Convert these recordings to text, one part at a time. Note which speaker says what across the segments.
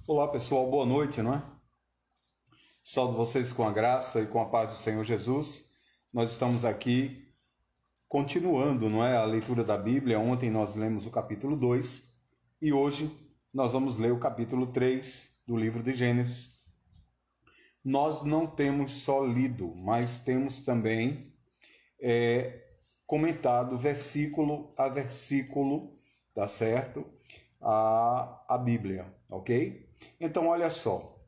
Speaker 1: Olá pessoal, boa noite, não é? Saúdo vocês com a graça e com a paz do Senhor Jesus. Nós estamos aqui continuando, não é, a leitura da Bíblia. Ontem nós lemos o capítulo 2 e hoje nós vamos ler o capítulo 3 do livro de Gênesis. Nós não temos só lido, mas temos também comentado versículo a versículo, tá certo? A Bíblia, ok? Então, olha só,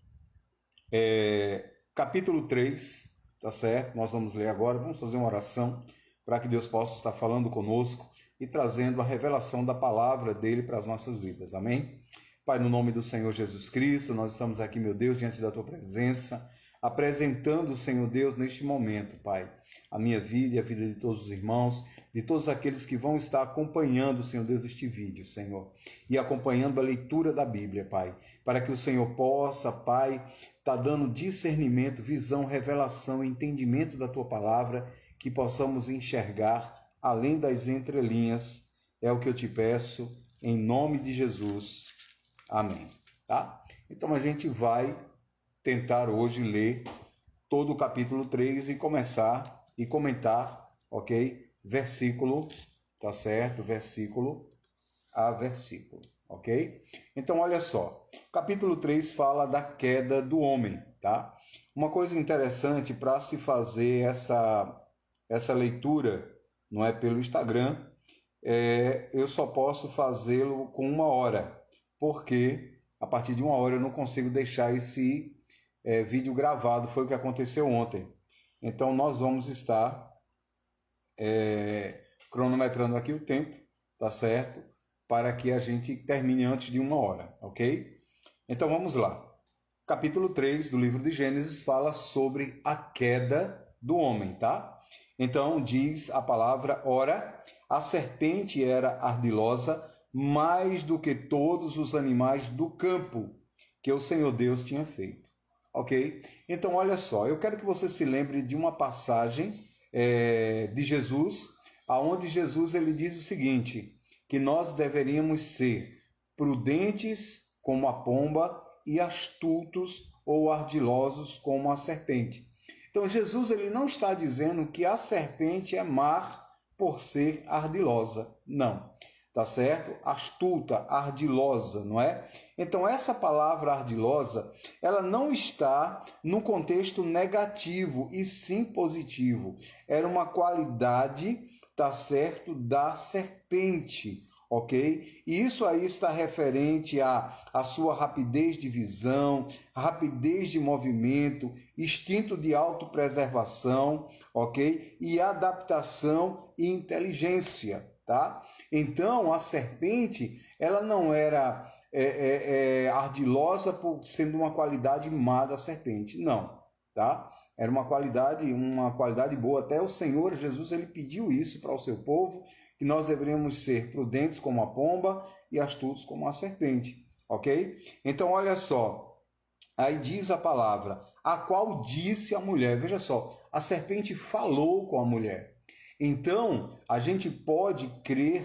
Speaker 1: capítulo 3, tá certo? Nós vamos ler agora, vamos fazer uma oração para que Deus possa estar falando conosco e trazendo a revelação da palavra dele para as nossas vidas, amém? Pai, no nome do Senhor Jesus Cristo, nós estamos aqui, meu Deus, diante da tua presença, apresentando, Senhor Deus, neste momento, Pai, a minha vida e a vida de todos os irmãos, de todos aqueles que vão estar acompanhando, Senhor Deus, este vídeo, Senhor, e acompanhando a leitura da Bíblia, Pai, para que o Senhor possa, Pai, estar dando discernimento, visão, revelação, entendimento da tua palavra, que possamos enxergar além das entrelinhas, é o que eu te peço, em nome de Jesus, amém, tá? Então a gente vai tentar hoje ler todo o capítulo 3 e começar e comentar, ok? Versículo, tá certo? Versículo a versículo, ok? Então, olha só, capítulo 3 fala da queda do homem, tá? Uma coisa interessante para se fazer essa leitura, não é pelo Instagram, eu só posso fazê-lo com 1 hora, porque a partir de 1 hora eu não consigo deixar esse vídeo gravado, foi o que aconteceu ontem. Então nós vamos estar cronometrando aqui o tempo, tá certo? Para que a gente termine antes de 1 hora, ok? Então vamos lá. Capítulo 3 do livro de Gênesis fala sobre a queda do homem, tá? Então diz a palavra: ora, a serpente era ardilosa mais do que todos os animais do campo que o Senhor Deus tinha feito. Ok? Então, olha só, eu quero que você se lembre de uma passagem de Jesus, aonde Jesus ele diz o seguinte, que nós deveríamos ser prudentes como a pomba e astutos ou ardilosos como a serpente. Então, Jesus ele não está dizendo que a serpente é má por ser ardilosa, não. Tá certo? Astuta, ardilosa, não é? Então, essa palavra ardilosa, ela não está no contexto negativo, e sim positivo. Era uma qualidade, tá certo, da serpente, ok? E isso aí está referente à sua rapidez de visão, rapidez de movimento, instinto de autopreservação, ok? E adaptação e inteligência, tá? Então, a serpente, ela não era ardilosa por sendo uma qualidade má da serpente, não, tá? Era uma qualidade boa. Até o Senhor Jesus ele pediu isso para o seu povo, que nós deveríamos ser prudentes como a pomba e astutos como a serpente, ok? Então, olha só, aí diz a palavra, a qual disse a mulher, veja só, a serpente falou com a mulher. Então, a gente pode crer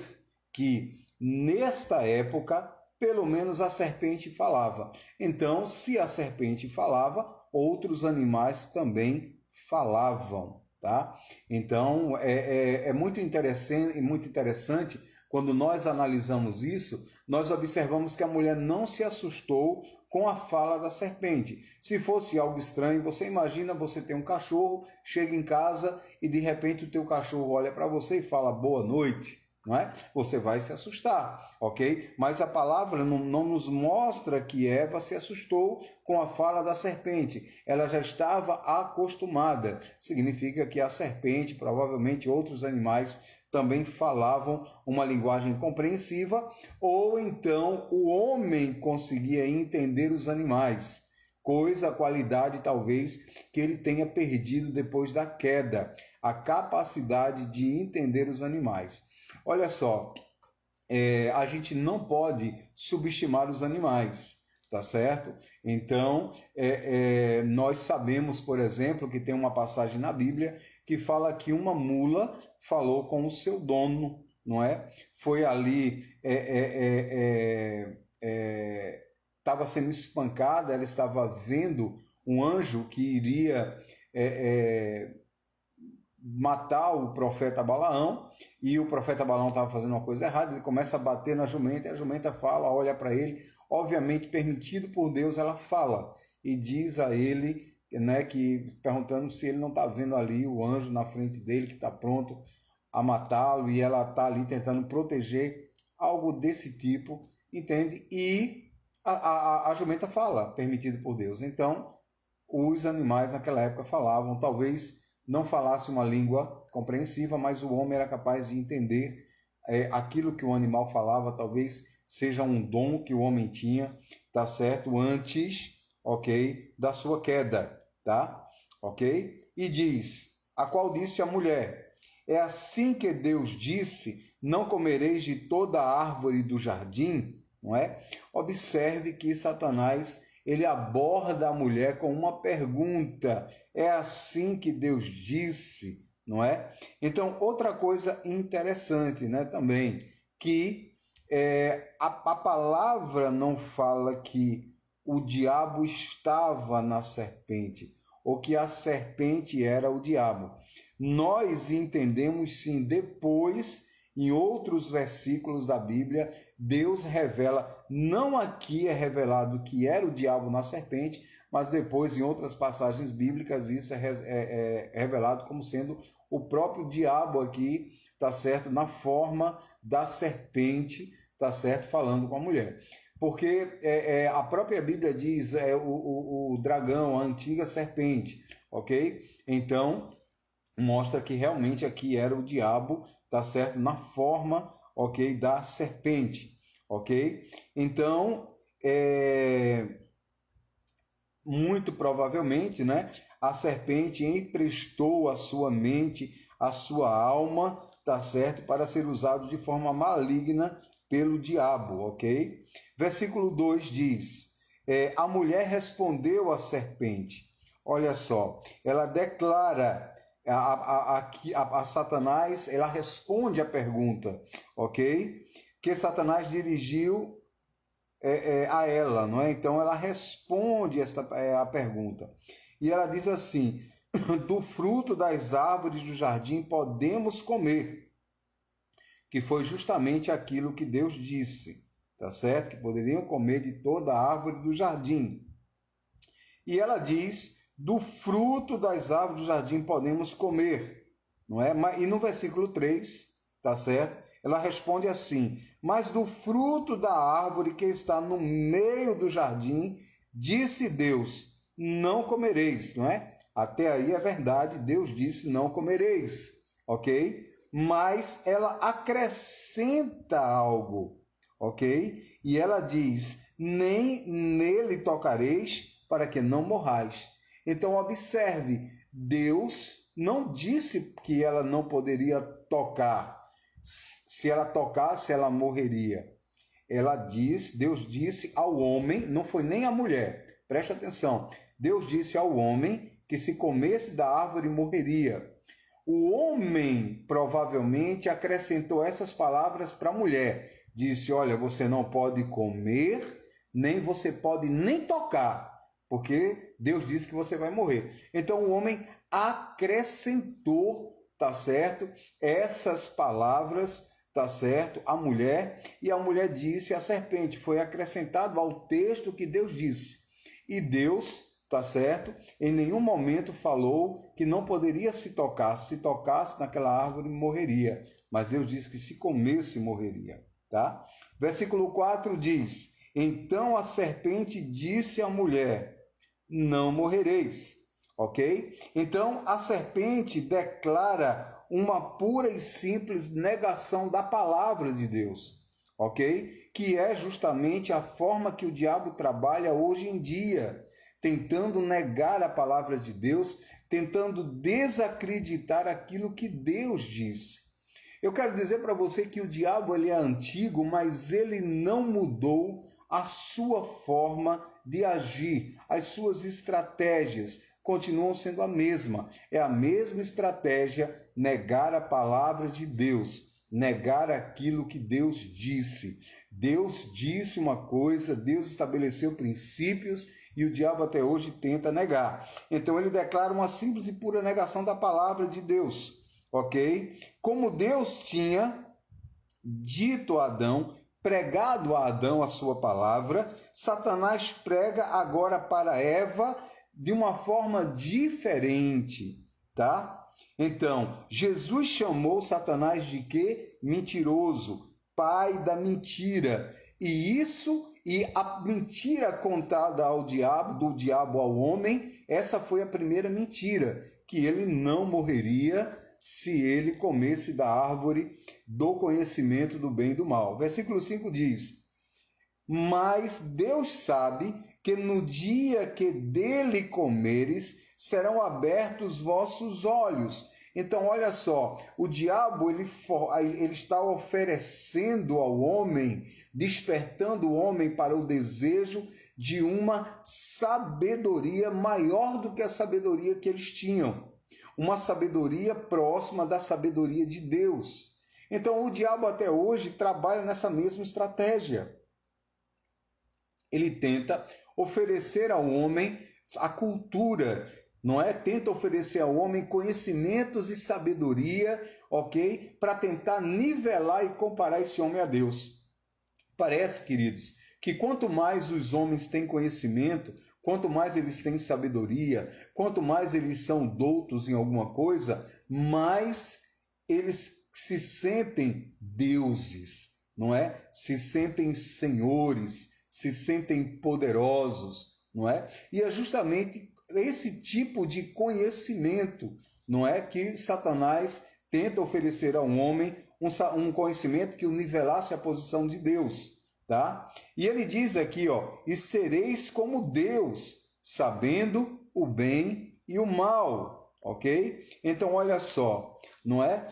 Speaker 1: que nesta época, pelo menos a serpente falava. Então, se a serpente falava, outros animais também falavam, tá? Então, é muito interessante quando nós analisamos isso, nós observamos que a mulher não se assustou com a fala da serpente. Se fosse algo estranho, você imagina você ter um cachorro, chega em casa e de repente o teu cachorro olha para você e fala boa noite, não é? Você vai se assustar, ok? Mas a palavra não nos mostra que Eva se assustou com a fala da serpente. Ela já estava acostumada. Significa que a serpente, provavelmente outros animais, também falavam uma linguagem compreensiva, ou então o homem conseguia entender os animais, qualidade talvez que ele tenha perdido depois da queda, a capacidade de entender os animais. Olha só, a gente não pode subestimar os animais, tá certo? Então, nós sabemos, por exemplo, que tem uma passagem na Bíblia que fala que uma mula falou com o seu dono, não é? Foi ali estava sendo espancada, ela estava vendo um anjo que iria matar o profeta Balaão, e o profeta Balaão estava fazendo uma coisa errada, ele começa a bater na jumenta, e a jumenta fala, olha para ele, obviamente permitido por Deus, ela fala, e diz a ele, né, que perguntando se ele não está vendo ali o anjo na frente dele, que está pronto a matá-lo, e ela está ali tentando proteger, algo desse tipo, entende? E a jumenta fala, permitido por Deus. Então, os animais naquela época falavam, talvez não falasse uma língua compreensiva, mas o homem era capaz de entender aquilo que o animal falava, talvez seja um dom que o homem tinha, tá certo? Antes, ok, da sua queda, tá? Ok? E diz, a qual disse a mulher, é assim que Deus disse, não comereis de toda a árvore do jardim, não é? Observe que Satanás, ele aborda a mulher com uma pergunta, é assim que Deus disse, não é? Então, outra coisa interessante, né, também, que a palavra não fala que o diabo estava na serpente, ou que a serpente era o diabo. Nós entendemos sim depois, em outros versículos da Bíblia, Deus revela, não aqui é revelado que era o diabo na serpente, mas depois em outras passagens bíblicas isso é revelado como sendo o próprio diabo aqui, tá certo? Na forma da serpente, tá certo? Falando com a mulher. Porque a própria Bíblia diz o dragão, a antiga serpente, ok? Então, mostra que realmente aqui era o diabo, tá certo? Na forma, ok, da serpente, ok? Então, muito provavelmente, né, a serpente emprestou a sua mente, a sua alma, tá certo? Para ser usado de forma maligna pelo diabo, ok? Versículo 2 diz, a mulher respondeu à serpente, olha só, ela declara a Satanás, ela responde a pergunta, ok? Que Satanás dirigiu a ela, não é? Então ela responde a pergunta. E ela diz assim, do fruto das árvores do jardim podemos comer, que foi justamente aquilo que Deus disse, tá certo? Que poderiam comer de toda a árvore do jardim. E ela diz, do fruto das árvores do jardim podemos comer, não é? E no versículo 3, tá certo? Ela responde assim, mas do fruto da árvore que está no meio do jardim, disse Deus, não comereis, não é? Até aí é verdade, Deus disse, não comereis, ok? Mas ela acrescenta algo, ok? E ela diz, nem nele tocareis, para que não morrais. Então, observe, Deus não disse que ela não poderia tocar. Se ela tocasse, ela morreria. Deus disse ao homem, não foi nem a mulher, preste atenção, Deus disse ao homem que se comesse da árvore morreria. O homem provavelmente acrescentou essas palavras para a mulher. Disse, olha, você não pode comer, nem você pode nem tocar, porque Deus disse que você vai morrer. Então o homem acrescentou, tá certo? Essas palavras, tá certo? A mulher, e a mulher disse à serpente, foi acrescentado ao texto que Deus disse. E Deus, tá certo? Em nenhum momento falou que não poderia se tocar. Se tocasse naquela árvore, morreria. Mas Deus disse que se comesse, morreria, tá? Versículo 4 diz, então a serpente disse à mulher, não morrereis, ok? Então a serpente declara uma pura e simples negação da palavra de Deus, ok? Que é justamente a forma que o diabo trabalha hoje em dia, tentando negar a palavra de Deus, tentando desacreditar aquilo que Deus disse. Eu quero dizer para você que o diabo ele é antigo, mas ele não mudou a sua forma de agir, as suas estratégias continuam sendo a mesma. É a mesma estratégia, negar a palavra de Deus, negar aquilo que Deus disse. Deus disse uma coisa, Deus estabeleceu princípios e o diabo até hoje tenta negar. Então ele declara uma simples e pura negação da palavra de Deus, ok? Como Deus tinha dito a Adão, pregado a Adão a sua palavra, Satanás prega agora para Eva de uma forma diferente, tá? Então, Jesus chamou Satanás de quê? Mentiroso, pai da mentira. E a mentira contada ao diabo, do diabo ao homem, essa foi a primeira mentira, que ele não morreria se ele comesse da árvore do conhecimento do bem e do mal. Versículo 5 diz: mas Deus sabe que no dia que dele comeres, serão abertos vossos olhos. Então, olha só, o diabo ele está oferecendo ao homem, despertando o homem para o desejo de uma sabedoria maior do que a sabedoria que eles tinham. Uma sabedoria próxima da sabedoria de Deus. Então, o diabo até hoje trabalha nessa mesma estratégia. Ele tenta oferecer ao homem a cultura, não é? Tenta oferecer ao homem conhecimentos e sabedoria, ok? Para tentar nivelar e comparar esse homem a Deus. Parece, queridos, que quanto mais os homens têm conhecimento, quanto mais eles têm sabedoria, quanto mais eles são doutos em alguma coisa, mais eles se sentem deuses, não é? Se sentem senhores, se sentem poderosos, não é? E é justamente esse tipo de conhecimento, não é, que Satanás tenta oferecer ao homem, um conhecimento que o nivelasse à posição de Deus, tá? E ele diz aqui, ó, e sereis como Deus, sabendo o bem e o mal, ok? Então, olha só, não é?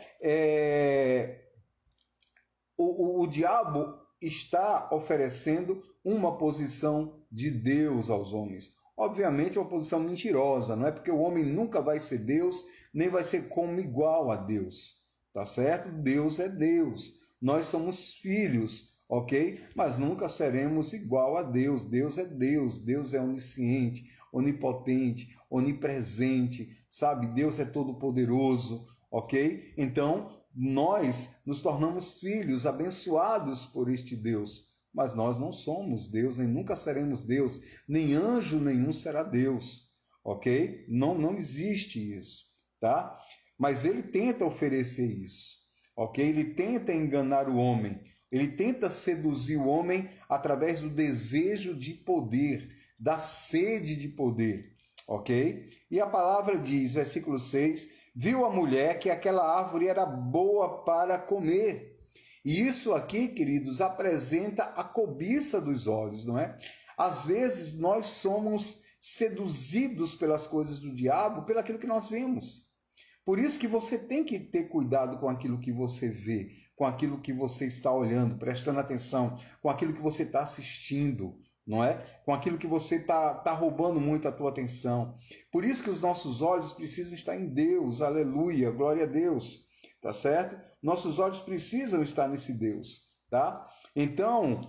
Speaker 1: O diabo está oferecendo uma posição de Deus aos homens. Obviamente, uma posição mentirosa, não é? Porque o homem nunca vai ser Deus, nem vai ser como igual a Deus, tá certo? Deus é Deus, nós somos filhos, ok? Mas nunca seremos igual a Deus. Deus é Deus, Deus é onisciente, onipotente, onipresente, sabe? Deus é todo-poderoso, ok? Então, nós nos tornamos filhos abençoados por este Deus. Mas nós não somos Deus, nem nunca seremos Deus, nem anjo nenhum será Deus, ok? Não existe isso, tá? Mas ele tenta oferecer isso, ok? Ele tenta enganar o homem, ele tenta seduzir o homem através do desejo de poder, da sede de poder, ok? E a palavra diz, versículo 6, viu a mulher que aquela árvore era boa para comer. E isso aqui, queridos, apresenta a cobiça dos olhos, não é? Às vezes nós somos seduzidos pelas coisas do diabo, pelo aquilo que nós vemos. Por isso que você tem que ter cuidado com aquilo que você vê, com aquilo que você está olhando, prestando atenção, com aquilo que você está assistindo, não é? Com aquilo que você está roubando muito a tua atenção. Por isso que os nossos olhos precisam estar em Deus, aleluia, glória a Deus, tá certo? Nossos olhos precisam estar nesse Deus, tá? Então,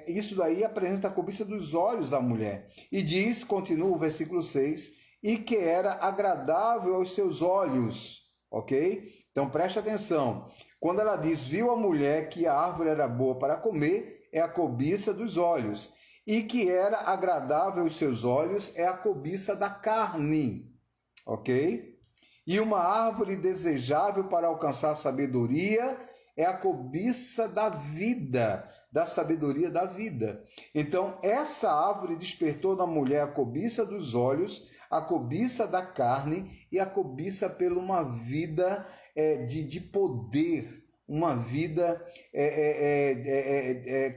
Speaker 1: isso daí apresenta a cobiça dos olhos da mulher. E diz, continua o versículo 6, e que era agradável aos seus olhos, ok? Então, preste atenção. Quando ela diz, viu a mulher que a árvore era boa para comer, é a cobiça dos olhos. E que era agradável aos seus olhos, é a cobiça da carne, ok? E uma árvore desejável para alcançar sabedoria é a cobiça da vida, da sabedoria da vida. Então, essa árvore despertou na mulher a cobiça dos olhos, a cobiça da carne e a cobiça por uma vida de poder, uma vida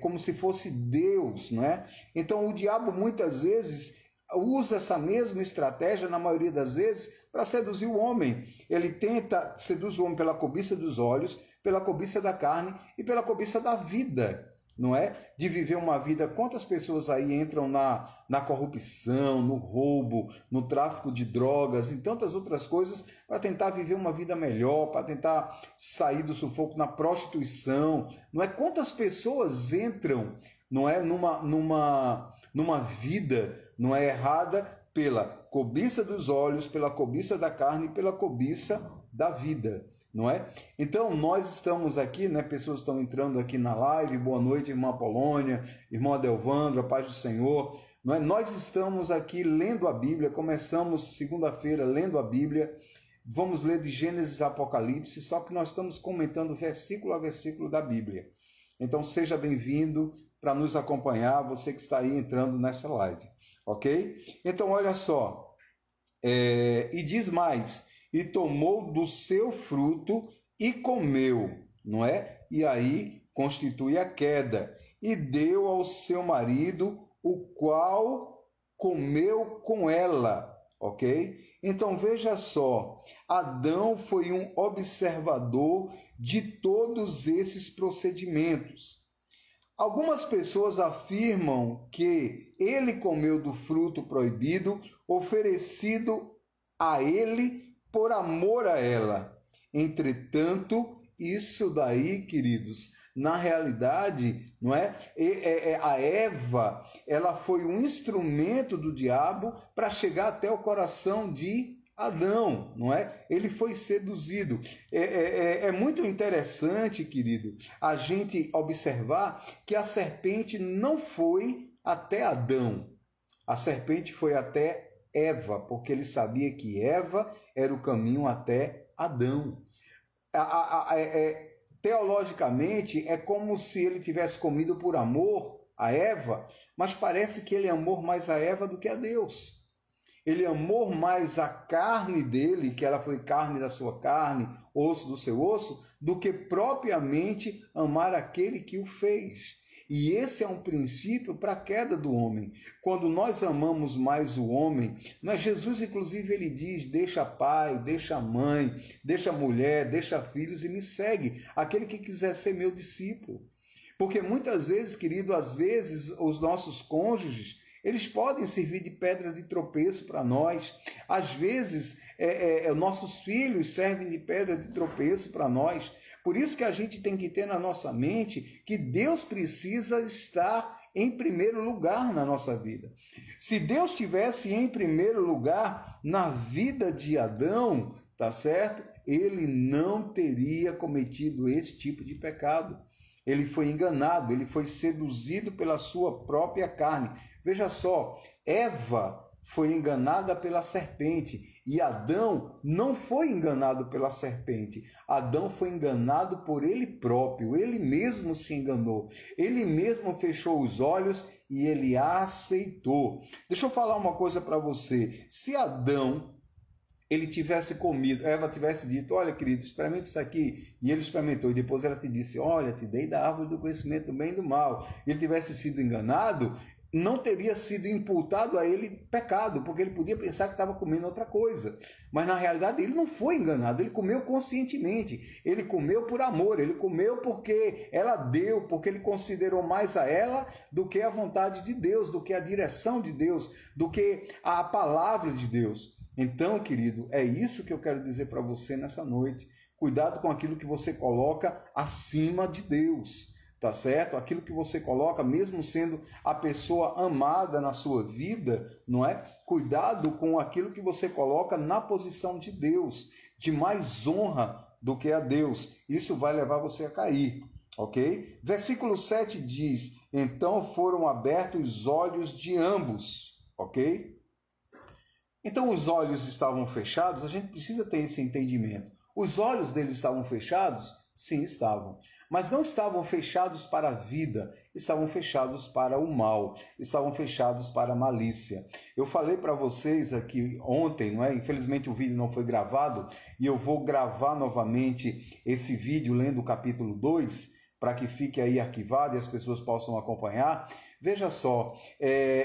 Speaker 1: como se fosse Deus, não é? Então, o diabo muitas vezes usa essa mesma estratégia, na maioria das vezes, para seduzir o homem. Ele tenta seduzir o homem pela cobiça dos olhos, pela cobiça da carne e pela cobiça da vida, não é? De viver uma vida. Quantas pessoas aí entram na corrupção, no roubo, no tráfico de drogas, em tantas outras coisas, para tentar viver uma vida melhor, para tentar sair do sufoco na prostituição, não é? Quantas pessoas entram, não é, numa vida, não é, errada pela cobiça dos olhos, pela cobiça da carne e pela cobiça da vida, não é? Então, nós estamos aqui, né? Pessoas estão entrando aqui na live. Boa noite, irmã Polônia, irmão Adelvandro, a paz do Senhor. Não é? Nós estamos aqui lendo a Bíblia, começamos segunda-feira lendo a Bíblia, vamos ler de Gênesis a Apocalipse, só que nós estamos comentando versículo a versículo da Bíblia. Então, seja bem-vindo para nos acompanhar, você que está aí entrando nessa live, ok? Então, olha só, e diz mais: e tomou do seu fruto e comeu, não é? E aí constitui a queda. E deu ao seu marido, o qual comeu com ela, ok? Então veja só, Adão foi um observador de todos esses procedimentos. Algumas pessoas afirmam que ele comeu do fruto proibido, oferecido a ele por amor a ela. Entretanto, isso daí, queridos, na realidade, não é? A Eva, ela foi um instrumento do diabo para chegar até o coração de Adão, não é? Ele foi seduzido. É muito interessante, querido, a gente observar que a serpente não foi até Adão. A serpente foi até Eva, porque ele sabia que Eva era o caminho até Adão. Teologicamente, é como se ele tivesse comido por amor a Eva, mas parece que ele amou mais a Eva do que a Deus. Ele amou mais a carne dele, que ela foi carne da sua carne, osso do seu osso, do que propriamente amar aquele que o fez. E esse é um princípio para a queda do homem. Quando nós amamos mais o homem, Jesus, inclusive, ele diz: deixa pai, deixa mãe, deixa mulher, deixa filhos e me segue, aquele que quiser ser meu discípulo. Porque muitas vezes, querido, às vezes os nossos cônjuges, eles podem servir de pedra de tropeço para nós. Às vezes, nossos filhos servem de pedra de tropeço para nós. Por isso que a gente tem que ter na nossa mente que Deus precisa estar em primeiro lugar na nossa vida. Se Deus estivesse em primeiro lugar na vida de Adão, tá certo? Ele não teria cometido esse tipo de pecado. Ele foi enganado, ele foi seduzido pela sua própria carne. Veja só, Eva foi enganada pela serpente e Adão não foi enganado pela serpente. Adão foi enganado por ele próprio, ele mesmo se enganou, ele mesmo fechou os olhos e ele aceitou. Deixa eu falar uma coisa para você. Se Adão ele tivesse comido, Eva tivesse dito: olha, querido, experimente isso aqui, e ele experimentou, e depois ela te disse: olha, te dei da árvore do conhecimento do bem e do mal, e ele tivesse sido enganado, não teria sido imputado a ele pecado, porque ele podia pensar que estava comendo outra coisa. Mas na realidade ele não foi enganado, ele comeu conscientemente, ele comeu por amor, ele comeu porque ela deu, porque ele considerou mais a ela do que a vontade de Deus, do que a direção de Deus, do que a palavra de Deus. Então, querido, é isso que eu quero dizer para você nessa noite. Cuidado com aquilo que você coloca acima de Deus. Tá certo? Aquilo que você coloca, mesmo sendo a pessoa amada na sua vida, não é? Cuidado com aquilo que você coloca na posição de Deus, de mais honra do que a Deus. Isso vai levar você a cair, ok? Versículo 7 diz: então foram abertos os olhos de ambos, ok? Então os olhos estavam fechados, a gente precisa ter esse entendimento. Os olhos deles estavam fechados? Sim, estavam. Mas não estavam fechados para a vida, estavam fechados para o mal, estavam fechados para a malícia. Eu falei para vocês aqui ontem, não é? Infelizmente o vídeo não foi gravado, e eu vou gravar novamente esse vídeo lendo o capítulo 2, para que fique aí arquivado e as pessoas possam acompanhar. Veja só,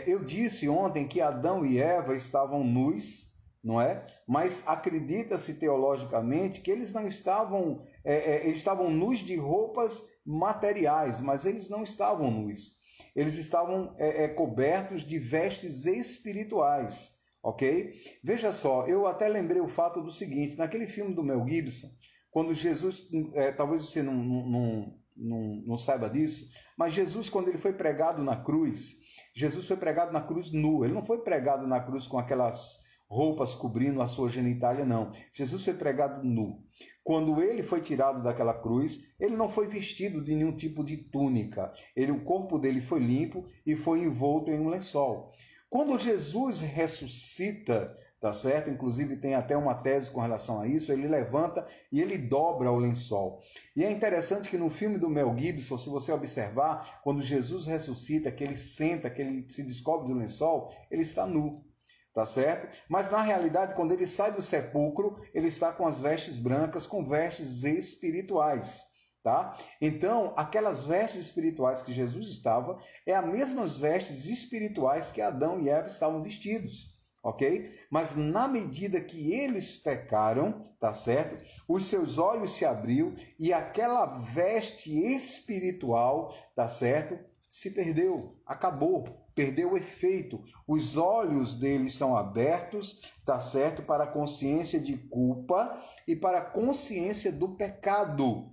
Speaker 1: eu disse ontem que Adão e Eva estavam nus, não é? Mas acredita-se teologicamente que eles não estavam, eles estavam nus de roupas materiais, mas eles não estavam nus. Eles estavam cobertos de vestes espirituais, ok? Veja só, eu até lembrei o fato do seguinte, naquele filme do Mel Gibson, quando Jesus, talvez você não saiba disso, mas Jesus, quando ele foi pregado na cruz, Jesus foi pregado na cruz nu, ele não foi pregado na cruz com aquelas roupas cobrindo a sua genitália, não. Jesus foi pregado nu. Quando ele foi tirado daquela cruz, ele não foi vestido de nenhum tipo de túnica. O corpo dele foi limpo e foi envolto em um lençol. Quando Jesus ressuscita, tá certo? Inclusive tem até uma tese com relação a isso, ele levanta e ele dobra o lençol. E é interessante que no filme do Mel Gibson, se você observar, quando Jesus ressuscita, que ele senta, que ele se descobre do lençol, ele está nu. Tá certo? Mas na realidade, quando ele sai do sepulcro, ele está com as vestes brancas, com vestes espirituais, tá? Então, aquelas vestes espirituais que Jesus estava, é as mesmas vestes espirituais que Adão e Eva estavam vestidos, ok? Mas na medida que eles pecaram, tá certo? Os seus olhos se abriu e aquela veste espiritual, tá certo? Se perdeu, acabou, perdeu o efeito. Os olhos deles são abertos, tá certo? Para a consciência de culpa e para a consciência do pecado.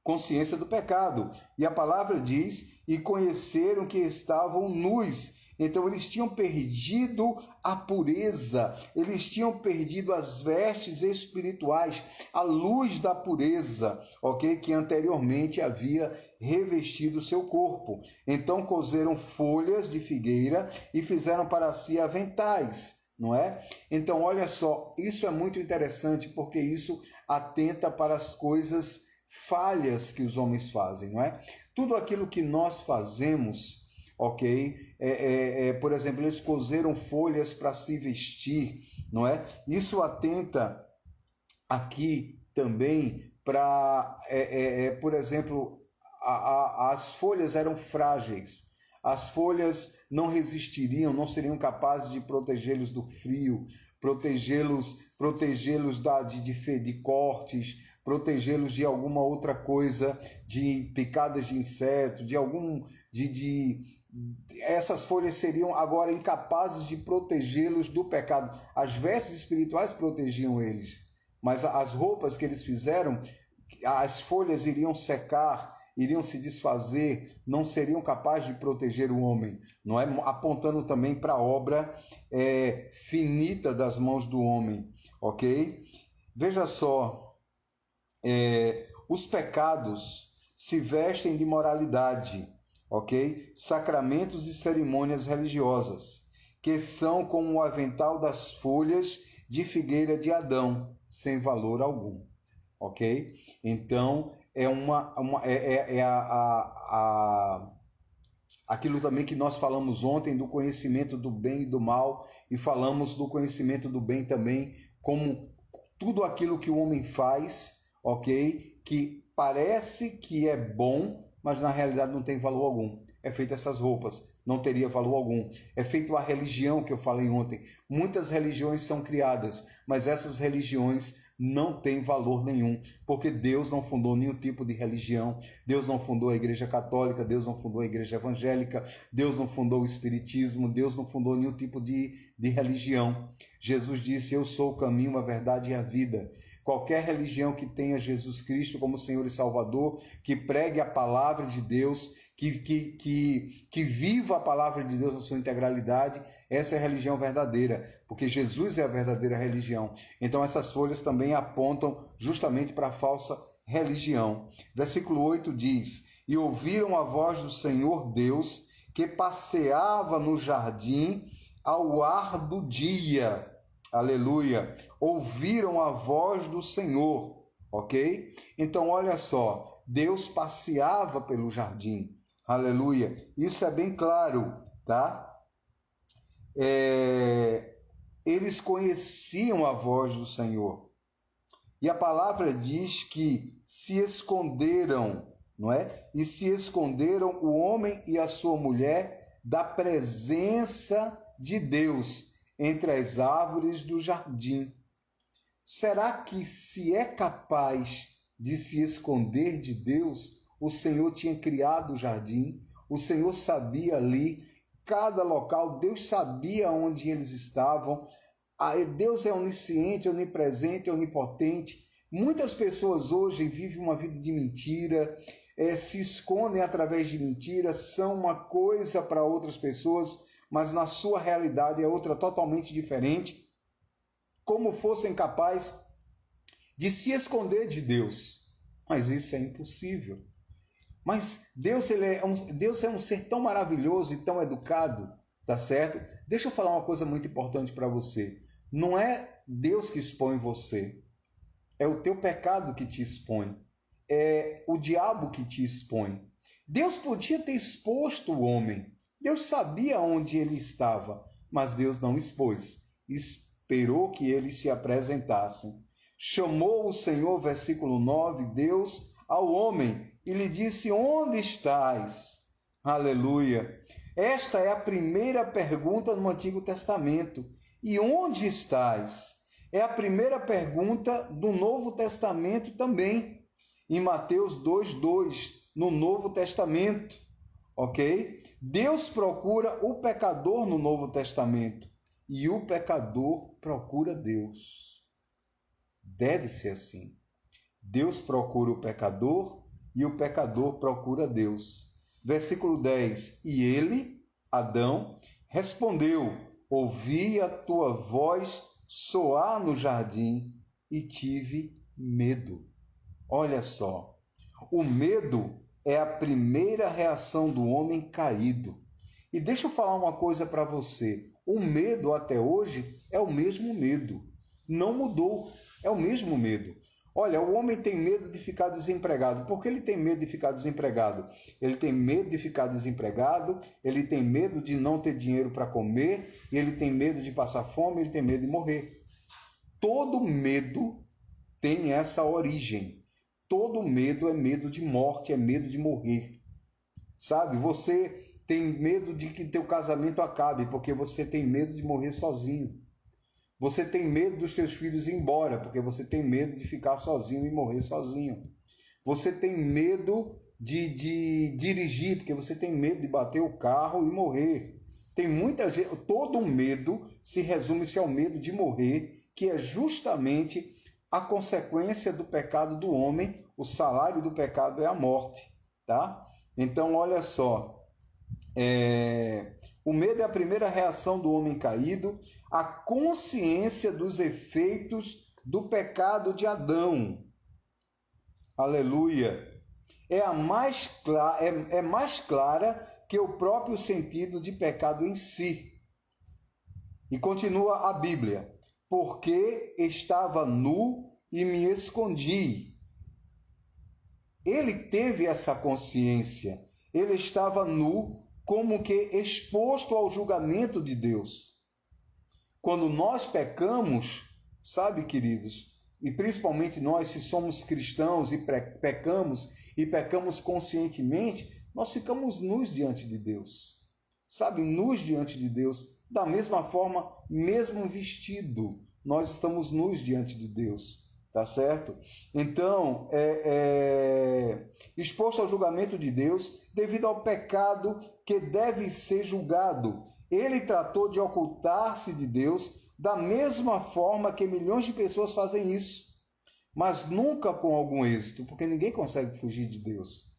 Speaker 1: Consciência do pecado. E a palavra diz, e conheceram que estavam nus. Então eles tinham perdido a pureza, eles tinham perdido as vestes espirituais, a luz da pureza, ok? Que anteriormente havia revestido o seu corpo. Então cozeram folhas de figueira e fizeram para si aventais, não é? Então olha só, isso é muito interessante porque isso atenta para as coisas falhas que os homens fazem, não é? Tudo aquilo que nós fazemos, ok? Por exemplo, eles cozeram folhas para se vestir, não é? Isso atenta aqui também para, por exemplo, as folhas eram frágeis. As folhas não resistiriam, não seriam capazes de protegê-los do frio, protegê-los de cortes, protegê-los de alguma outra coisa, de picadas de inseto, essas folhas seriam agora incapazes de protegê-los do pecado. As vestes espirituais protegiam eles, mas as roupas que eles fizeram, as folhas iriam secar, iriam se desfazer, não seriam capazes de proteger o homem, não é? Apontando também para a obra finita das mãos do homem, ok? Veja só, os pecados se vestem de moralidade, ok? Sacramentos e cerimônias religiosas, que são como o avental das folhas de figueira de Adão, sem valor algum, ok? Então, aquilo também que nós falamos ontem do conhecimento do bem e do mal, e falamos do conhecimento do bem também, como tudo aquilo que o homem faz, ok? Que parece que é bom, mas na realidade não tem valor algum. É feito essas roupas, não teria valor algum. É feito a religião que eu falei ontem. Muitas religiões são criadas, mas essas religiões não têm valor nenhum, porque Deus não fundou nenhum tipo de religião. Deus não fundou a Igreja Católica, Deus não fundou a Igreja Evangélica, Deus não fundou o Espiritismo, Deus não fundou nenhum tipo de religião. Jesus disse, eu sou o caminho, a verdade e a vida. Qualquer religião que tenha Jesus Cristo como Senhor e Salvador, que pregue a palavra de Deus, que viva a palavra de Deus na sua integralidade, essa é a religião verdadeira, porque Jesus é a verdadeira religião. Então essas folhas também apontam justamente para a falsa religião. Versículo 8 diz, e ouviram a voz do Senhor Deus, que passeava no jardim ao ar do dia. Aleluia! Ouviram a voz do Senhor, ok? Então, olha só, Deus passeava pelo jardim, aleluia! Isso é bem claro, tá? Eles conheciam a voz do Senhor. E a palavra diz que se esconderam, não é? E se esconderam o homem e a sua mulher da presença de Deus. entre as árvores do jardim. Será que, se é capaz de se esconder de Deus, o Senhor tinha criado o jardim, o Senhor sabia ali, cada local, Deus sabia onde eles estavam. Deus é onisciente, onipresente, onipotente. Muitas pessoas hoje vivem uma vida de mentira, se escondem através de mentiras, são uma coisa para outras pessoas, mas na sua realidade é outra totalmente diferente, como fossem capazes de se esconder de Deus. Mas isso é impossível. Mas Deus é um ser tão maravilhoso e tão educado, tá certo? Deixa eu falar uma coisa muito importante para você. Não é Deus que expõe você, é o teu pecado que te expõe, é o diabo que te expõe. Deus podia ter exposto o homem, Deus sabia onde ele estava, mas Deus não expôs, esperou que eles se apresentassem. Chamou o Senhor, versículo 9, Deus ao homem e lhe disse: onde estás? Aleluia! Esta é a primeira pergunta no Antigo Testamento. E onde estás? É a primeira pergunta do Novo Testamento também, em Mateus 2:2, no Novo Testamento, ok? Deus procura o pecador no Novo Testamento e o pecador procura Deus. Deve ser assim. Deus procura o pecador e o pecador procura Deus. Versículo 10. E ele, Adão, respondeu: ouvi a tua voz soar no jardim e tive medo. Olha só, o medo é a primeira reação do homem caído. E deixa eu falar uma coisa para você. O medo até hoje é o mesmo medo. Não mudou, é o mesmo medo. Olha, o homem tem medo de ficar desempregado. Por que ele tem medo de ficar desempregado? Ele tem medo de ficar desempregado, ele tem medo de não ter dinheiro para comer, ele tem medo de passar fome, ele tem medo de morrer. Todo medo tem essa origem. Todo medo é medo de morte, é medo de morrer. Sabe, você tem medo de que teu casamento acabe, porque você tem medo de morrer sozinho. Você tem medo dos teus filhos ir embora, porque você tem medo de ficar sozinho e morrer sozinho. Você tem medo de dirigir, porque você tem medo de bater o carro e morrer. Tem muita gente, todo medo se resume-se ao medo de morrer, que é justamente a consequência do pecado do homem. O salário do pecado é a morte, tá? Então, olha só, o medo é a primeira reação do homem caído, a consciência dos efeitos do pecado de Adão. Aleluia! É mais clara que o próprio sentido de pecado em si. E continua a Bíblia: porque estava nu e me escondi. Ele teve essa consciência. Ele estava nu, como que exposto ao julgamento de Deus. Quando nós pecamos, sabe, queridos, e principalmente nós, se somos cristãos e pecamos conscientemente, nós ficamos nus diante de Deus. Sabe, nus diante de Deus. Da mesma forma, mesmo vestido, nós estamos nus diante de Deus. Tá certo? Então, exposto ao julgamento de Deus, devido ao pecado que deve ser julgado. Ele tratou de ocultar-se de Deus da mesma forma que milhões de pessoas fazem isso, mas nunca com algum êxito, porque ninguém consegue fugir de Deus,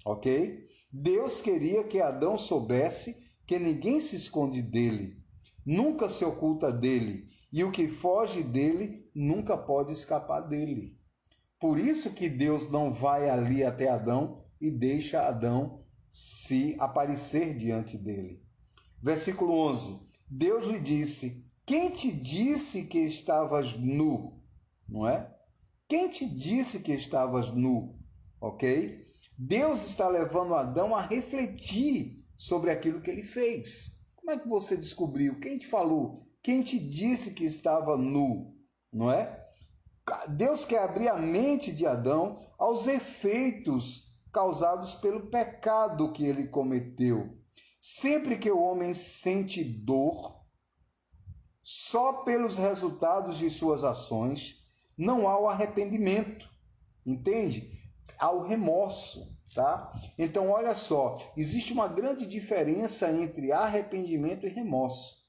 Speaker 1: ok? Deus queria que Adão soubesse que ninguém se esconde dele, nunca se oculta dele, e o que foge dele nunca pode escapar dele. Por isso que Deus não vai ali até Adão e deixa Adão se aparecer diante dele. Versículo 11. Deus lhe disse: quem te disse que estavas nu? Não é? Quem te disse que estavas nu? Ok? Deus está levando Adão a refletir sobre aquilo que ele fez. Como é que você descobriu? Quem te falou? Quem te disse que estava nu? Não é? Deus quer abrir a mente de Adão aos efeitos causados pelo pecado que ele cometeu. Sempre que o homem sente dor, só pelos resultados de suas ações não há o arrependimento, entende? Há o remorso, tá? Então, olha só, existe uma grande diferença entre arrependimento e remorso.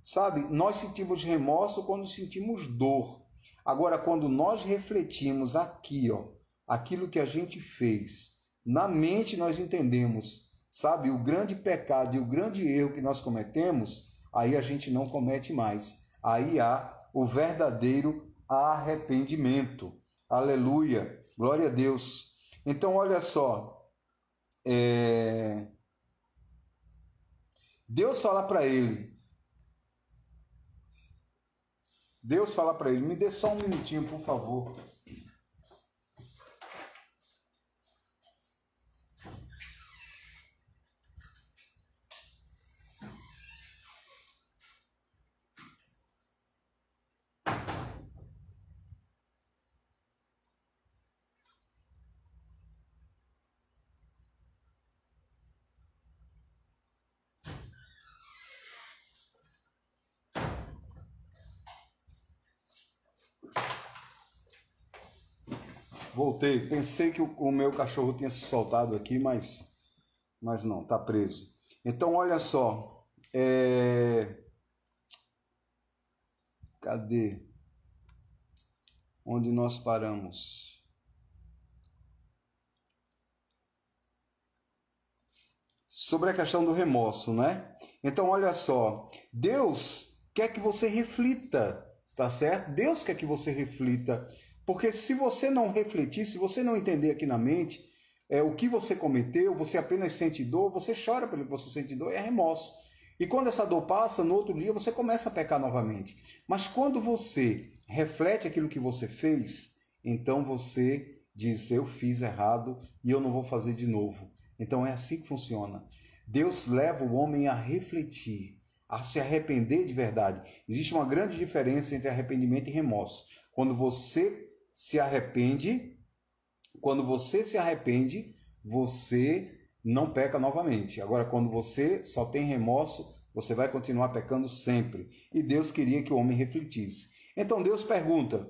Speaker 1: Sabe, nós sentimos remorso quando sentimos dor. Agora, quando nós refletimos aqui, ó, aquilo que a gente fez, na mente nós entendemos, sabe, o grande pecado e o grande erro que nós cometemos, aí a gente não comete mais. Aí há o verdadeiro arrependimento. Aleluia, glória a Deus. Então, olha só, Deus fala para ele, me dê só um minutinho, por favor. Voltei, pensei que o meu cachorro tinha se soltado aqui, mas não, está preso. Então, olha só, cadê? Onde nós paramos? Sobre a questão do remorso, né? Então, olha só, Deus quer que você reflita, tá certo? Deus quer que você reflita, porque se você não refletir, se você não entender aqui na mente o que você cometeu, você apenas sente dor, você chora pelo que você sente dor, é remorso. E quando essa dor passa, no outro dia você começa a pecar novamente. Mas quando você reflete aquilo que você fez, então você diz, eu fiz errado e eu não vou fazer de novo. Então é assim que funciona. Deus leva o homem a refletir, a se arrepender de verdade. Existe uma grande diferença entre arrependimento e remorso. Quando você se arrepende, você não peca novamente. Agora, quando você só tem remorso, você vai continuar pecando sempre. E Deus queria que o homem refletisse. Então Deus pergunta,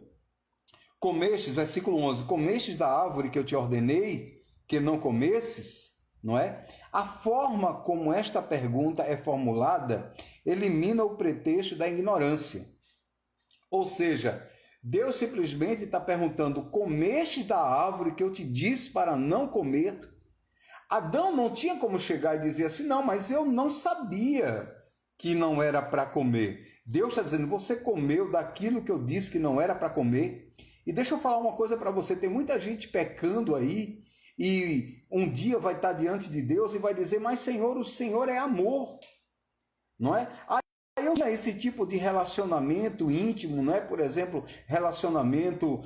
Speaker 1: versículo 11, comestes da árvore que eu te ordenei que não comesses? Não é? A forma como esta pergunta é formulada elimina o pretexto da ignorância. Ou seja, Deus simplesmente está perguntando, comeste da árvore que eu te disse para não comer? Adão não tinha como chegar e dizer assim, não, mas eu não sabia que não era para comer. Deus está dizendo, você comeu daquilo que eu disse que não era para comer? E deixa eu falar uma coisa para você, tem muita gente pecando aí, e um dia vai estar diante de Deus e vai dizer, mas Senhor, o Senhor é amor, não é? Aí eu tinha esse tipo de relacionamento íntimo, não é? Por exemplo, relacionamento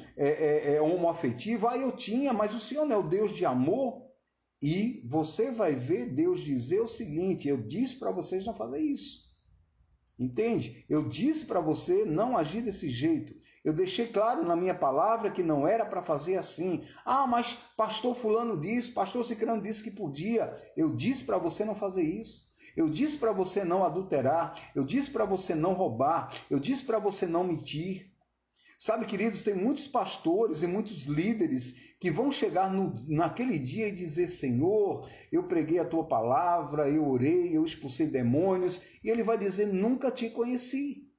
Speaker 1: homoafetivo, aí eu tinha, mas o Senhor não é o Deus de amor? E você vai ver Deus dizer o seguinte, eu disse para vocês não fazer isso. Entende? Eu disse para você não agir desse jeito. Eu deixei claro na minha palavra que não era para fazer assim. Ah, mas pastor fulano disse, pastor ciclano disse que podia. Eu disse para você não fazer isso. Eu disse para você não adulterar. Eu disse para você não roubar. Eu disse para você não mentir. Sabe, queridos, tem muitos pastores e muitos líderes que vão chegar naquele dia e dizer, Senhor, eu preguei a tua palavra, eu orei, eu expulsei demônios, e ele vai dizer, nunca te conheci.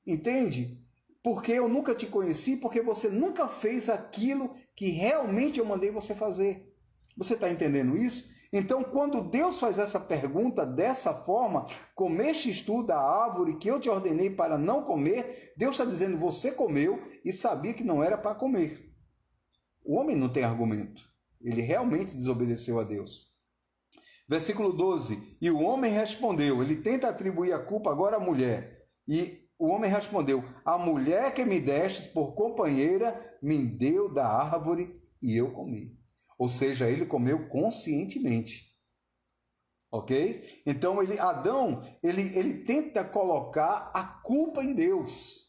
Speaker 1: Entende? Porque eu nunca te conheci, porque você nunca fez aquilo que realmente eu mandei você fazer. Você está entendendo isso? Então, quando Deus faz essa pergunta dessa forma, comestes tu da árvore que eu te ordenei para não comer, Deus está dizendo, você comeu e sabia que não era para comer. O homem não tem argumento. Ele realmente desobedeceu a Deus. Versículo 12, e o homem respondeu, ele tenta atribuir a culpa agora à mulher, e o homem respondeu, a mulher que me deste por companheira me deu da árvore e eu comi. Ou seja, ele comeu conscientemente. Ok? Então, Adão, ele tenta colocar a culpa em Deus.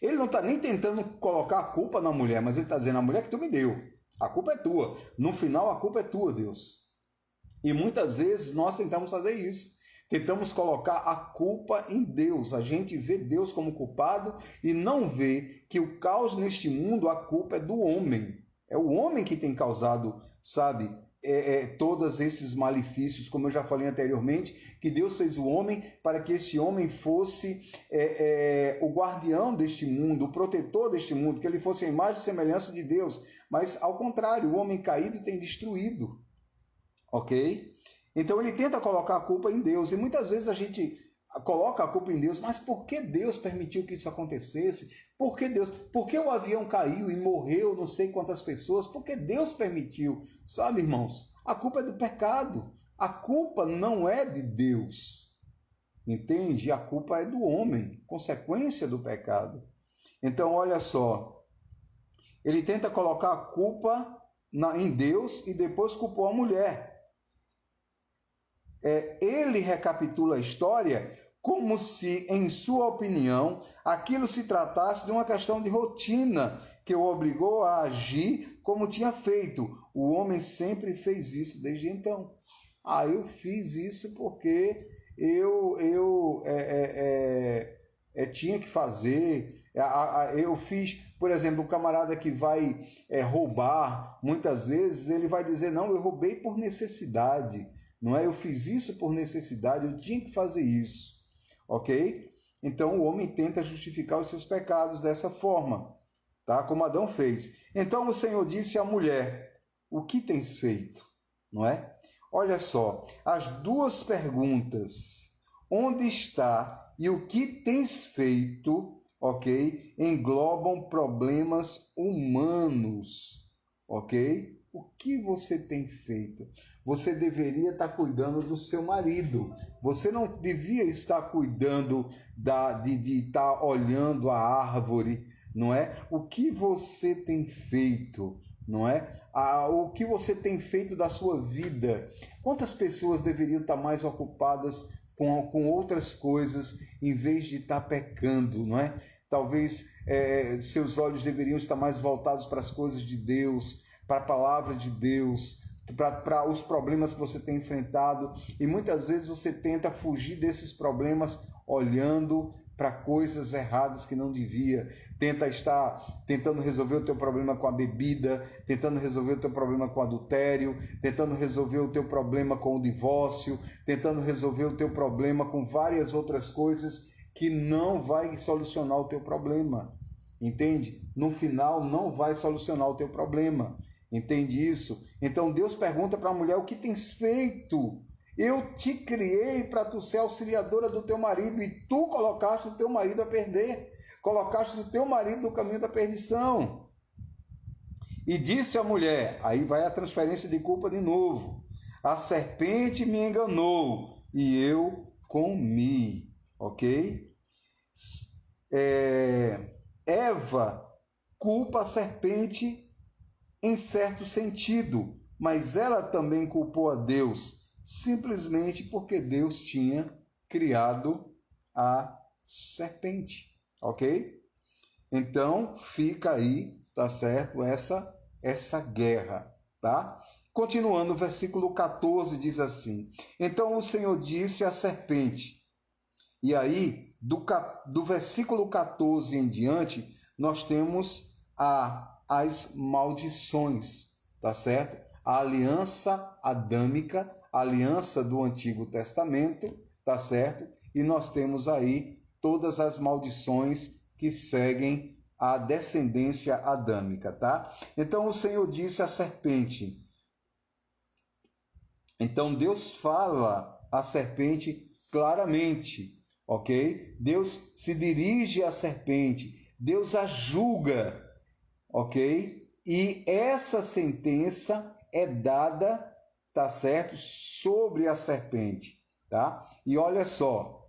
Speaker 1: Ele não está nem tentando colocar a culpa na mulher, mas ele está dizendo, a mulher que tu me deu. A culpa é tua. No final, a culpa é tua, Deus. E muitas vezes nós tentamos fazer isso. tentamos colocar a culpa em Deus. A gente vê Deus como culpado e não vê que o caos neste mundo, a culpa é do homem. É o homem que tem causado, sabe, todos esses malefícios, como eu já falei anteriormente, que Deus fez o homem para que esse homem fosse o guardião deste mundo, o protetor deste mundo, que ele fosse a imagem e semelhança de Deus. Mas, ao contrário, o homem caído tem destruído. Ok? Então ele tenta colocar a culpa em Deus, e muitas vezes a gente coloca a culpa em Deus, mas por que Deus permitiu que isso acontecesse? Por que Deus? Por que o avião caiu e morreu não sei quantas pessoas? Por que Deus permitiu? Sabe, irmãos, a culpa é do pecado. A culpa não é de Deus. Entende? A culpa é do homem, consequência do pecado. Então, olha só, ele tenta colocar a culpa em Deus e depois culpou a mulher. Ele recapitula a história como se, em sua opinião, aquilo se tratasse de uma questão de rotina que o obrigou a agir como tinha feito. O homem sempre fez isso desde então. Eu fiz isso porque eu tinha que fazer. Eu fiz, por exemplo, o camarada que vai roubar, muitas vezes ele vai dizer, não, eu roubei por necessidade. Não é? Eu fiz isso por necessidade, eu tinha que fazer isso. Ok? Então o homem tenta justificar os seus pecados dessa forma, tá? Como Adão fez. Então o Senhor disse à mulher, o que tens feito? Não é? Olha só, as duas perguntas, onde está e o que tens feito, ok? Englobam problemas humanos, ok? O que você tem feito? Você deveria estar cuidando do seu marido. Você não devia estar cuidando de estar olhando a árvore, não é? O que você tem feito, não é? O que você tem feito da sua vida? Quantas pessoas deveriam estar mais ocupadas com outras coisas em vez de estar pecando, não é? Talvez seus olhos deveriam estar mais voltados para as coisas de Deus, para a palavra de Deus, para os problemas que você tem enfrentado, e muitas vezes você tenta fugir desses problemas olhando para coisas erradas que não devia, tentando resolver o teu problema com a bebida, tentando resolver o teu problema com o adultério, tentando resolver o teu problema com o divórcio, tentando resolver o teu problema com várias outras coisas que não vai solucionar o teu problema, entende? No final não vai solucionar o teu problema. Entende isso? Então Deus pergunta para a mulher, o que tens feito? Eu te criei para tu ser auxiliadora do teu marido e tu colocaste o teu marido a perder. Colocaste o teu marido no caminho da perdição. E disse a mulher, aí vai a transferência de culpa de novo. A serpente me enganou e eu comi. Ok? Eva culpa a serpente em certo sentido, mas ela também culpou a Deus, simplesmente porque Deus tinha criado a serpente, ok? Então, fica aí, tá certo, essa guerra, tá? Continuando, o versículo 14 diz assim, então o Senhor disse à serpente, e aí, do versículo 14 em diante, nós temos as maldições, tá certo? A aliança adâmica, a aliança do Antigo Testamento, tá certo? E nós temos aí todas as maldições que seguem a descendência adâmica, tá? Então o Senhor disse à serpente. Então Deus fala à serpente claramente, ok? Deus se dirige à serpente, Deus a julga, ok? E essa sentença é dada, tá certo? Sobre a serpente, tá? E olha só,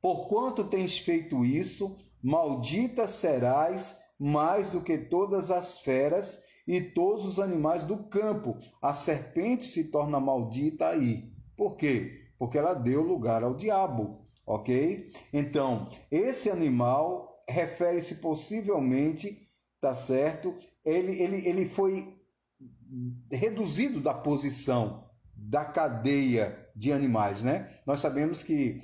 Speaker 1: porquanto tens feito isso, maldita serás mais do que todas as feras e todos os animais do campo. A serpente se torna maldita aí. Por quê? Porque ela deu lugar ao diabo, ok? Então, esse animal refere-se possivelmente, tá certo? Ele foi reduzido da posição da cadeia de animais, né? Nós sabemos que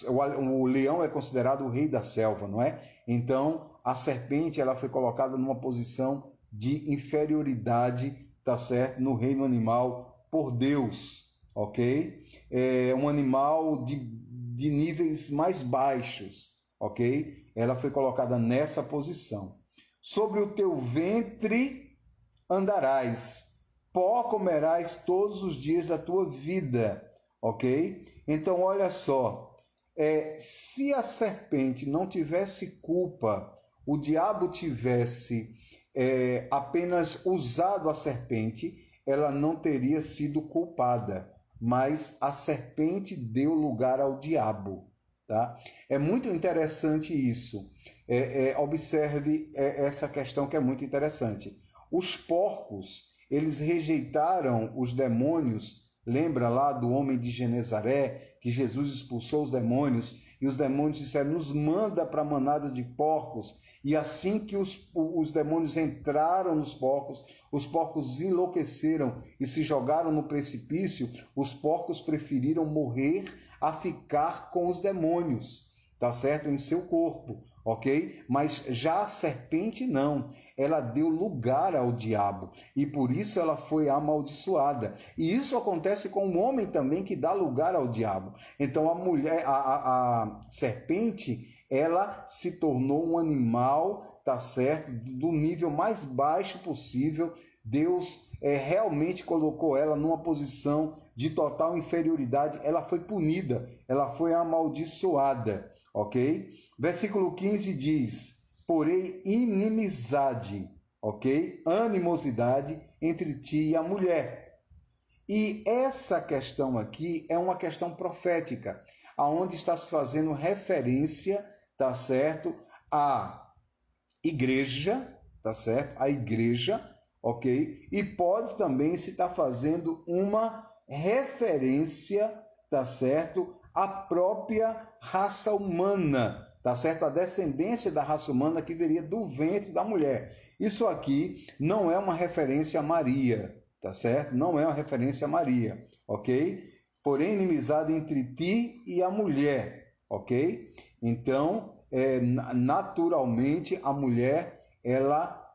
Speaker 1: o leão é considerado o rei da selva, não é? Então, a serpente ela foi colocada numa posição de inferioridade, tá certo? No reino animal por Deus, ok? É um animal de níveis mais baixos, ok? Ela foi colocada nessa posição. Sobre o teu ventre andarás, pó comerás todos os dias da tua vida, ok? Então, olha só, se a serpente não tivesse culpa, o diabo tivesse apenas usado a serpente, ela não teria sido culpada, mas a serpente deu lugar ao diabo. Tá? É muito interessante isso. Observe essa questão que é muito interessante. Os porcos, eles rejeitaram os demônios. Lembra lá do homem de Genezaré, que Jesus expulsou os demônios, e os demônios disseram, nos manda para a manada de porcos. E assim que os demônios entraram nos porcos, os porcos enlouqueceram e se jogaram no precipício, os porcos preferiram morrer a ficar com os demônios, tá certo? Em seu corpo, ok? Mas já a serpente não, ela deu lugar ao diabo e por isso ela foi amaldiçoada. E isso acontece com o homem também que dá lugar ao diabo. Então a serpente, ela se tornou um animal, tá certo? Do nível mais baixo possível. Deus realmente colocou ela numa posição de total inferioridade, ela foi punida, ela foi amaldiçoada, ok? Versículo 15 diz, porém inimizade, ok? Animosidade entre ti e a mulher. E essa questão aqui é uma questão profética, aonde está se fazendo referência, tá certo? À igreja, tá certo? A igreja, ok? E pode também se estar fazendo uma referência, tá certo? À própria raça humana, tá certo? A descendência da raça humana que viria do ventre da mulher. Isso aqui não é uma referência a Maria, tá certo? Não é uma referência a Maria, ok? Porém, inimizade entre ti e a mulher, ok? Então, naturalmente, a mulher, ela,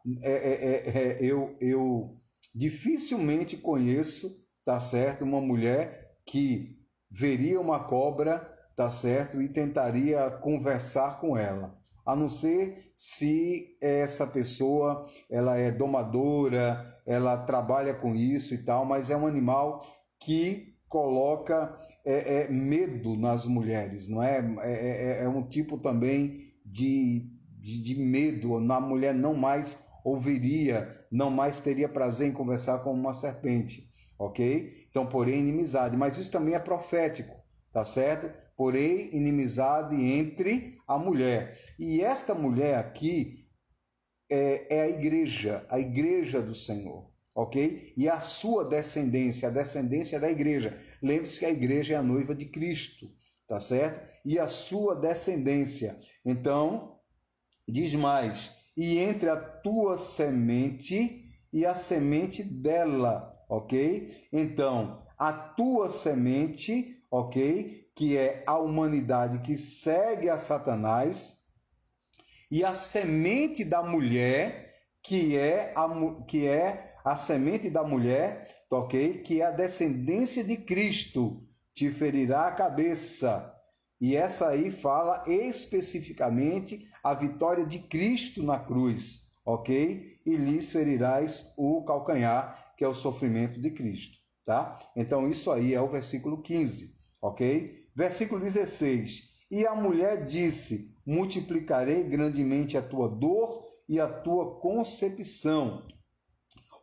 Speaker 1: eu dificilmente conheço, tá certo, uma mulher que veria uma cobra, tá certo, e tentaria conversar com ela, a não ser se essa pessoa, ela é domadora, ela trabalha com isso e tal, mas é um animal que coloca medo nas mulheres, não é? É um tipo também de medo, na mulher não mais ouviria, não mais teria prazer em conversar com uma serpente, ok? Então, porém, inimizade, mas isso também é profético, tá certo? Porém, inimizade entre a mulher. E esta mulher aqui é a igreja do Senhor, ok? E a sua descendência, a descendência da igreja. Lembre-se que a igreja é a noiva de Cristo, tá certo? E a sua descendência. Então, diz mais, e entre a tua semente e a semente dela, ok? Então, a tua semente, ok? Que é a humanidade que segue a Satanás, e a semente da mulher, que é a semente da mulher, ok? Que é a descendência de Cristo, te ferirá a cabeça. E essa aí fala especificamente a vitória de Cristo na cruz, ok? E lhes ferirás o calcanhar, que é o sofrimento de Cristo, tá? Então isso aí é o versículo 15, ok? Versículo 16. E a mulher disse, multiplicarei grandemente a tua dor e a tua concepção.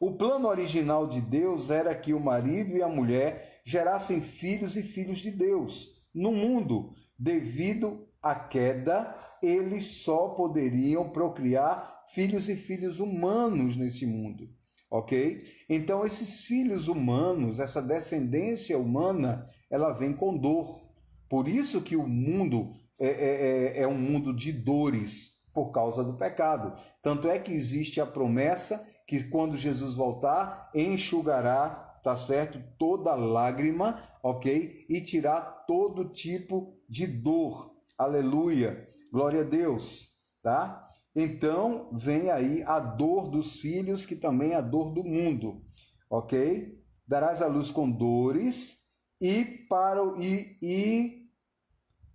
Speaker 1: O plano original de Deus era que o marido e a mulher gerassem filhos e filhos de Deus. No mundo, devido à queda, eles só poderiam procriar filhos e filhos humanos nesse mundo, ok? Então, esses filhos humanos, essa descendência humana, ela vem com dor. Por isso que o mundo é um mundo de dores por causa do pecado. Tanto é que existe a promessa que quando Jesus voltar, enxugará tá certo? Toda lágrima, ok? E tirar todo tipo de dor. Aleluia. Glória a Deus, tá? Então, vem aí a dor dos filhos, que também é a dor do mundo, ok? Darás à luz com dores, e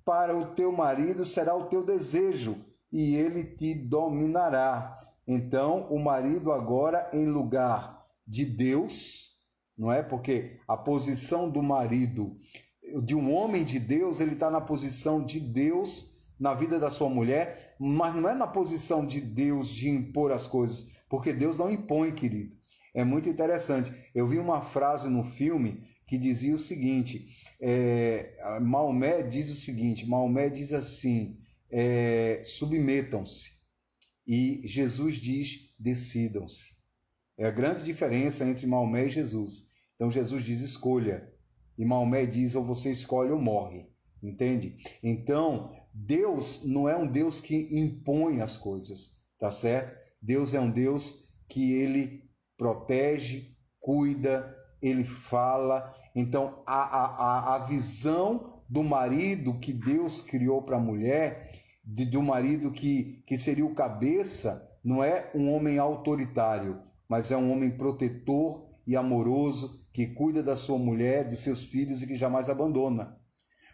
Speaker 1: para o teu marido será o teu desejo, e ele te dominará. Então, o marido agora em lugar de Deus, não é? Porque a posição do marido, de um homem de Deus, ele está na posição de Deus na vida da sua mulher, mas não é na posição de Deus de impor as coisas, porque Deus não impõe, querido. É muito interessante. Eu vi uma frase no filme que dizia o seguinte, Maomé diz o seguinte, Maomé diz assim, submetam-se, e Jesus diz, decidam-se. É a grande diferença entre Maomé e Jesus. Então Jesus diz, escolha, e Maomé diz, ou você escolhe ou morre, entende? Então, Deus não é um Deus que impõe as coisas, tá certo? Deus é um Deus que ele protege, cuida, ele fala. Então, a visão do marido que Deus criou para a mulher, do marido que seria o cabeça, não é um homem autoritário, mas é um homem protetor e amoroso, que cuida da sua mulher, dos seus filhos e que jamais abandona.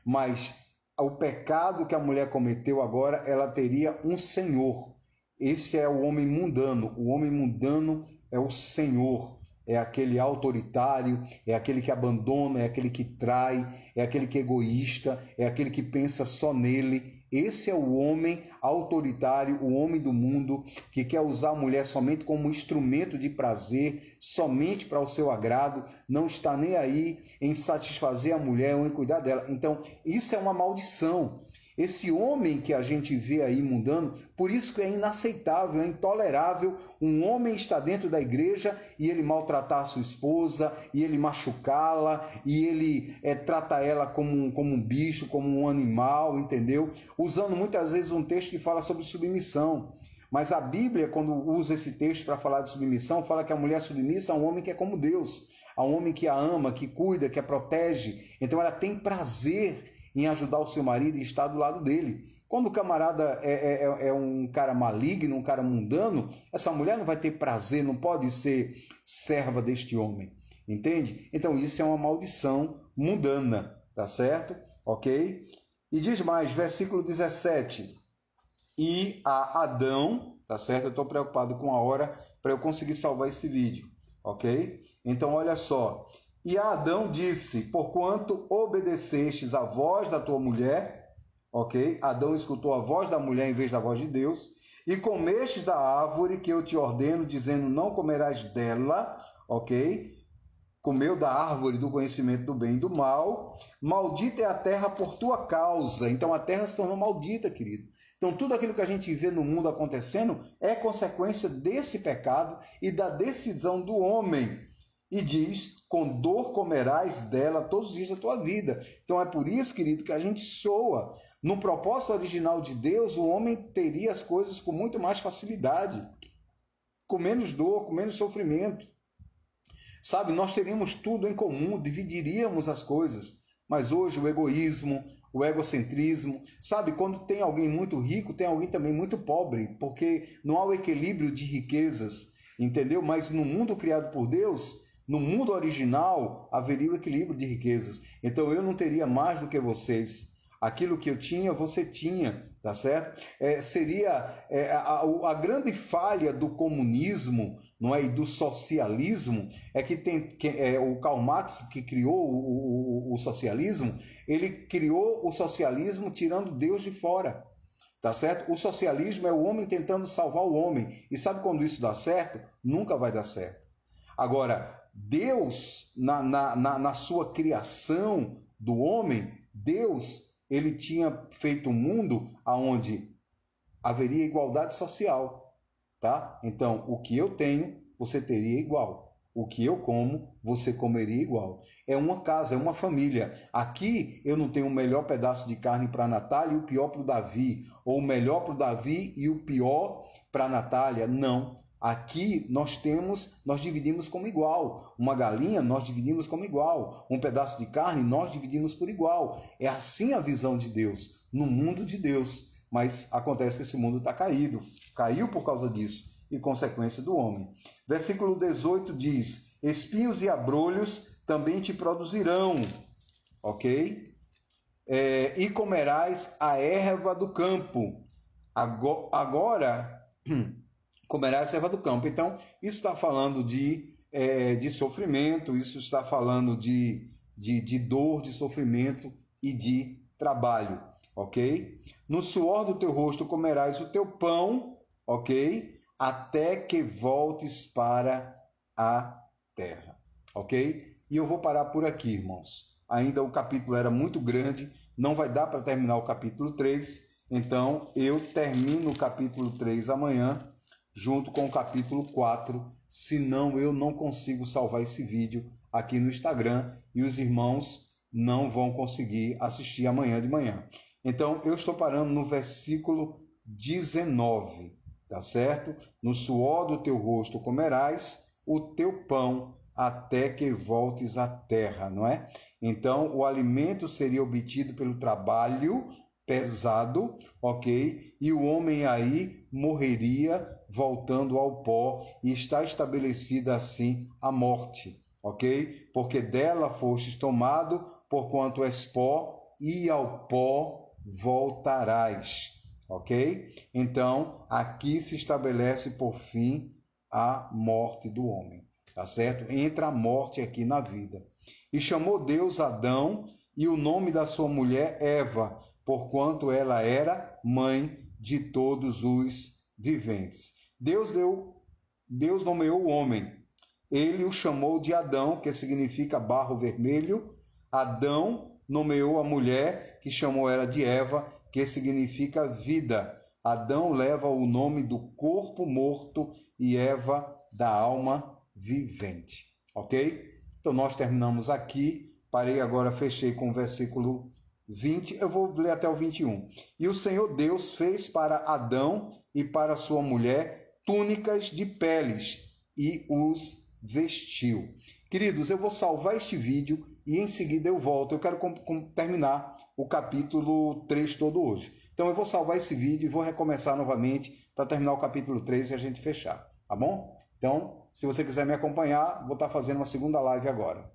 Speaker 1: Mas o pecado que a mulher cometeu agora, ela teria um senhor. Esse é o homem mundano. O homem mundano é o senhor, é aquele autoritário, é aquele que abandona, é aquele que trai, é aquele que é egoísta, é aquele que pensa só nele. Esse é o homem autoritário, o homem do mundo, que quer usar a mulher somente como um instrumento de prazer, somente para o seu agrado, não está nem aí em satisfazer a mulher ou em cuidar dela. Então, isso é uma maldição. Esse homem que a gente vê aí mundano, por isso que é inaceitável, é intolerável um homem estar dentro da igreja e ele maltratar a sua esposa, e ele machucá-la, e ele trata ela como um bicho, como um animal, entendeu? Usando muitas vezes um texto que fala sobre submissão. Mas a Bíblia, quando usa esse texto para falar de submissão, fala que a mulher é submissa a um homem que é como Deus, a um homem que a ama, que cuida, que a protege. Então ela tem prazer em ajudar o seu marido e estar do lado dele. Quando o camarada é um cara maligno, um cara mundano, essa mulher não vai ter prazer, não pode ser serva deste homem, entende? Então isso é uma maldição mundana, tá certo? Ok? E diz mais, versículo 17, e a Adão, tá certo? Eu estou preocupado com a hora para eu conseguir salvar esse vídeo, ok? Então olha só, e a Adão disse, porquanto obedecestes à voz da tua mulher, ok? Adão escutou a voz da mulher em vez da voz de Deus, e comestes da árvore que eu te ordeno, dizendo, não comerás dela, ok? Comeu da árvore do conhecimento do bem e do mal, maldita é a terra por tua causa. Então a terra se tornou maldita, querido. Então tudo aquilo que a gente vê no mundo acontecendo é consequência desse pecado e da decisão do homem. E diz, com dor comerás dela todos os dias da tua vida. Então é por isso, querido, que a gente soa. No propósito original de Deus, o homem teria as coisas com muito mais facilidade, com menos dor, com menos sofrimento. Sabe, nós teríamos tudo em comum, dividiríamos as coisas. Mas hoje o egoísmo, o egocentrismo, sabe, quando tem alguém muito rico, tem alguém também muito pobre, porque não há o equilíbrio de riquezas, entendeu? Mas no mundo criado por Deus, no mundo original, haveria o equilíbrio de riquezas. Então eu não teria mais do que vocês. Aquilo que eu tinha, você tinha, tá certo? Seria a grande falha do comunismo, não é? E do socialismo, é que o Karl Marx, que criou o socialismo, ele criou o socialismo tirando Deus de fora. Tá certo? O socialismo é o homem tentando salvar o homem. E sabe quando isso dá certo? Nunca vai dar certo. Agora, Deus, na sua criação do homem, Deus, ele tinha feito um mundo onde haveria igualdade social, tá? Então, o que eu tenho, você teria igual. O que eu como, você comeria igual. É uma casa, é uma família. Aqui eu não tenho o melhor pedaço de carne para a Natália e o pior para o Davi, ou o melhor para o Davi e o pior para a Natália. Não. Aqui nós dividimos como igual. Uma galinha nós dividimos como igual. Um pedaço de carne nós dividimos por igual. É assim a visão de Deus, no mundo de Deus. Mas acontece que esse mundo está caído. Caiu por causa disso e consequência do homem. Versículo 18 diz: espinhos e abrolhos também te produzirão, ok? E comerás a erva do campo. Agora comerás a erva do campo. Então, isso está falando de sofrimento, isso está falando de dor, de sofrimento e de trabalho, ok? No suor do teu rosto comerás o teu pão, ok? Até que voltes para a terra, ok? E eu vou parar por aqui, irmãos. Ainda o capítulo era muito grande, não vai dar para terminar o capítulo 3, então eu termino o capítulo 3 amanhã, junto com o capítulo 4, senão eu não consigo salvar esse vídeo aqui no Instagram e os irmãos não vão conseguir assistir amanhã de manhã. Então, eu estou parando no versículo 19, tá certo? No suor do teu rosto comerás o teu pão até que voltes à terra, não é? Então, o alimento seria obtido pelo trabalho pesado, ok? E o homem aí morreria voltando ao pó, e está estabelecida assim a morte, ok? Porque dela fostes tomado, porquanto és pó, e ao pó voltarás, ok? Então, aqui se estabelece por fim a morte do homem, tá certo? Entra a morte aqui na vida. E chamou Deus Adão, e o nome da sua mulher Eva, porquanto ela era mãe de todos os viventes. Deus nomeou o homem. Ele o chamou de Adão, que significa barro vermelho. Adão nomeou a mulher, que chamou ela de Eva, que significa vida. Adão leva o nome do corpo morto e Eva da alma vivente. Ok? Então nós terminamos aqui. Parei agora, fechei com o versículo 20, eu vou ler até o 21. E o Senhor Deus fez para Adão e para sua mulher túnicas de peles e os vestiu. Queridos, eu vou salvar este vídeo e em seguida eu volto. Eu quero terminar o capítulo 3 todo hoje. Então eu vou salvar esse vídeo e vou recomeçar novamente para terminar o capítulo 3 e a gente fechar, tá bom? Então, se você quiser me acompanhar, vou estar fazendo uma segunda live agora.